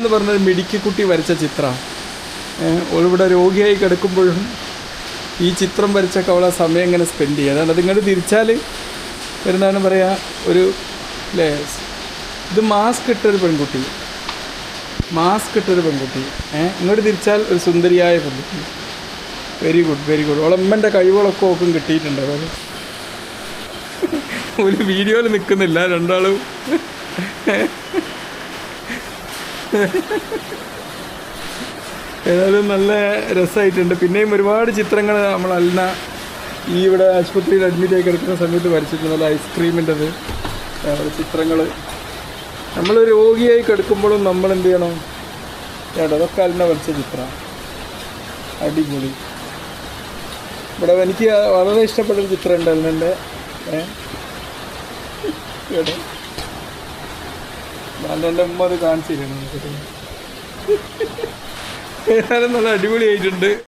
എന്ന് പറഞ്ഞൊരു മിടുക്കിക്കുട്ടി വരച്ച ചിത്രമാണ്. ഓളിവിടെ രോഗിയായി കിടക്കുമ്പോഴും ഈ ചിത്രം വരച്ചൊക്കെ അവളെ സമയം ഇങ്ങനെ സ്പെൻഡ് ചെയ്യുക. അതാണ് അതിങ്ങോട്ട് തിരിച്ചാൽ എന്താണ് പറയുക, ഒരു അല്ലേ, ഇത് മാസ്ക് ഇട്ടൊരു പെൺകുട്ടി, ഇങ്ങോട്ട് തിരിച്ചാൽ ഒരു സുന്ദരിയായ പെൺകുട്ടി. Very good, very good. ഓളമ്മൻ്റെ കഴിവുകളൊക്കെ ഓക്കും കിട്ടിയിട്ടുണ്ട്. അതായത് ഒരു വീഡിയോയിൽ നിൽക്കുന്നില്ല രണ്ടാളും. ഏതായാലും നല്ല രസമായിട്ടുണ്ട്. പിന്നെയും ഒരുപാട് ചിത്രങ്ങൾ നമ്മൾ അൽന ഈ ഇവിടെ ആശുപത്രിയിൽ അഡ്മിറ്റ് ആയി കിടക്കുന്ന സമയത്ത് വരച്ചിട്ടുണ്ട്. നല്ല ഐസ്ക്രീമിൻ്റെത് ചിത്രങ്ങൾ. നമ്മൾ രോഗിയായി കിടക്കുമ്പോഴും നമ്മൾ എന്ത് ചെയ്യണം ചേട്ടാ, അതൊക്കെ അൽന വരച്ച ചിത്രം. അടിപൊളി. ഇവിടെ എനിക്ക് വളരെ ഇഷ്ടപ്പെട്ടൊരു ചിത്രം ഉണ്ട് അൽനൻ്റെ. കേട്ടോ, എൻ്റെ ഉമ്മ അത് കാണിച്ചു തരണം. ഏതായാലും നല്ല അടിപൊളിയായിട്ടുണ്ട്.